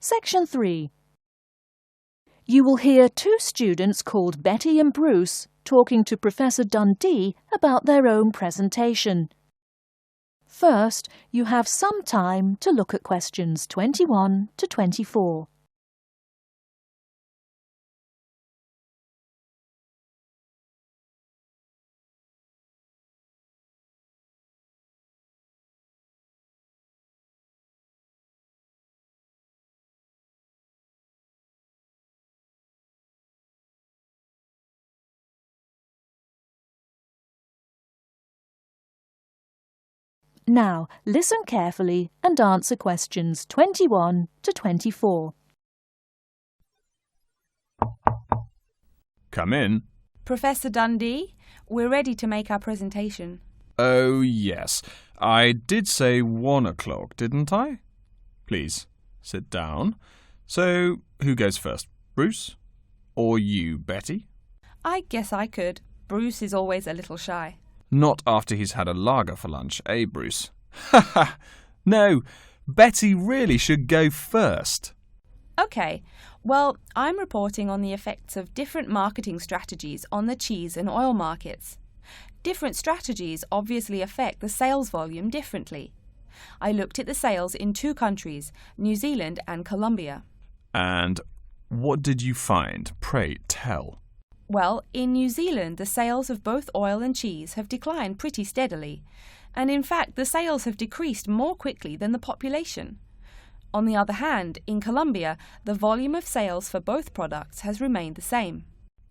Section 3. You will hear two students called Betty and Bruce talking to Professor Dundee about their own presentation. First, you have some time to look at questions 21 to 24. Now, listen carefully and answer questions 21 to 24. Come in. Professor Dundee, we're ready to make our presentation. Oh, yes. I did say 1 o'clock, didn't I? Please, sit down. So, who goes first? Bruce? Or you, Betty? I guess I could. Bruce is always a little shy. Not after he's had a lager for lunch, eh, Bruce? Ha ha! No, Betty really should go first. OK, well, I'm reporting on the effects of different marketing strategies on the cheese and oil markets. Different strategies obviously affect the sales volume differently. I looked at the sales in 2 countries, New Zealand and Colombia. And what did you find? Pray tell. Well, in New Zealand, the sales of both oil and cheese have declined pretty steadily, and in fact the sales have decreased more quickly than the population. On the other hand, in Colombia, the volume of sales for both products has remained the same.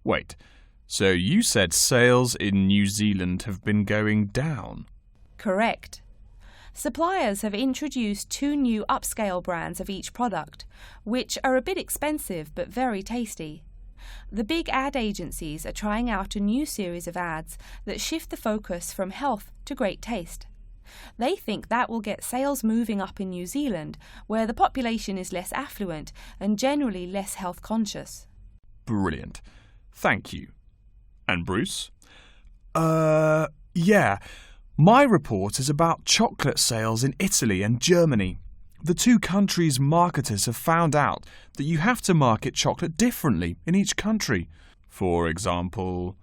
Wait, so you said sales in New Zealand have been going down? Correct. Suppliers have introduced 2 new upscale brands of each product, which are a bit expensive but very tasty. The big ad agencies are trying out a new series of ads that shift the focus from health to great taste. They think that will get sales moving up in New Zealand, where the population is less affluent and generally less health conscious. Brilliant. Thank you. And Bruce? Yeah. My report is about chocolate sales in Italy and Germany. The 2 countries' marketers have found out that you have to market chocolate differently in each country. For example,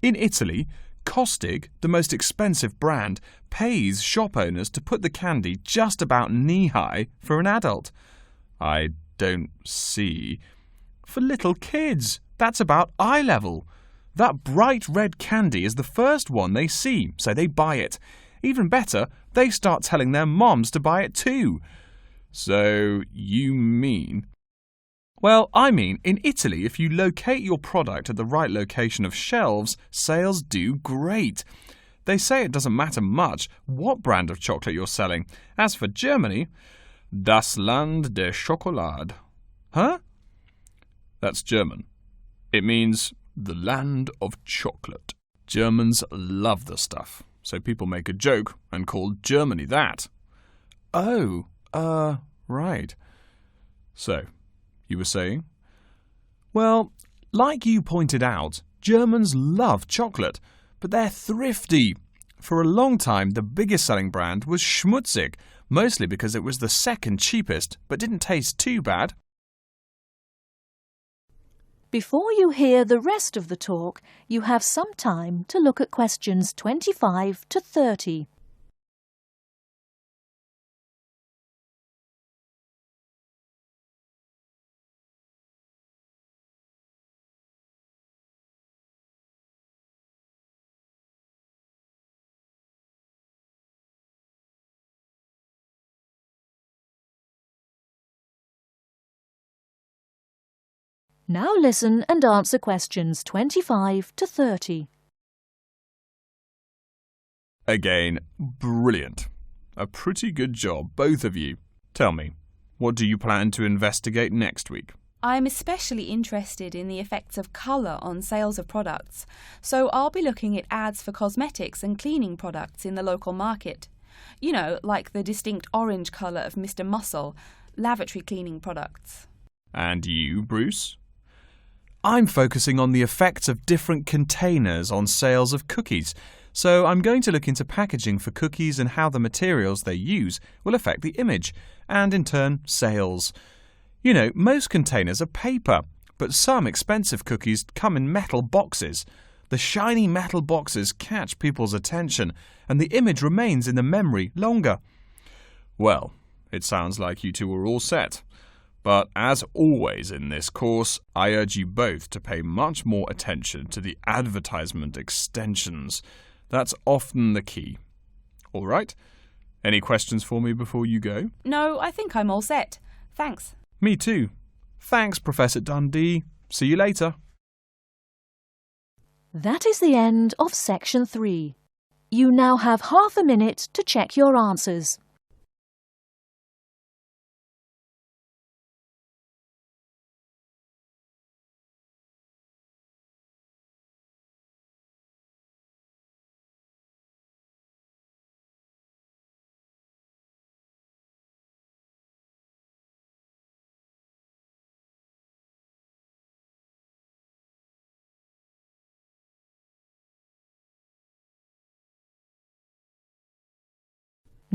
in Italy, Kostig, the most expensive brand, pays shop owners to put the candy just about knee-high for an adult. I don't see. For little kids, that's about eye level. That bright red candy is the first one they see, so they buy it. Even better, they start telling their moms to buy it too. So, you mean? Well, I mean, in Italy, if you locate your product at the right location of shelves, sales do great. They say it doesn't matter much what brand of chocolate you're selling. As for Germany, das Land der Schokolade. Huh? That's German. It means the land of chocolate. Germans love the stuff. So people make a joke and call Germany that. Oh, right. So, you were saying? Well, like you pointed out, Germans love chocolate, but they're thrifty. For a long time, the biggest selling brand was Schmutzig, mostly because it was the second cheapest, but didn't taste too bad. Before you hear the rest of the talk, you have some time to look at questions 25 to 30. Now listen and answer questions 25 to 30. Again, brilliant. A pretty good job, both of you. Tell me, what do you plan to investigate next week? I'm especially interested in the effects of colour on sales of products, so I'll be looking at ads for cosmetics and cleaning products in the local market. You know, like the distinct orange colour of Mr. Muscle, lavatory cleaning products. And you, Bruce? I'm focusing on the effects of different containers on sales of cookies, so I'm going to look into packaging for cookies and how the materials they use will affect the image, and in turn, sales. You know, most containers are paper, but some expensive cookies come in metal boxes. The shiny metal boxes catch people's attention, and the image remains in the memory longer. Well, it sounds like you two are all set. But as always in this course, I urge you both to pay much more attention to the advertisement extensions. That's often the key. All right? Any questions for me before you go? No, I think I'm all set. Thanks. Me too. Thanks, Professor Dundee. See you later. That is the end of Section 3. You now have half a minute to check your answers.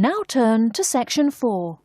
Now turn to Section 4.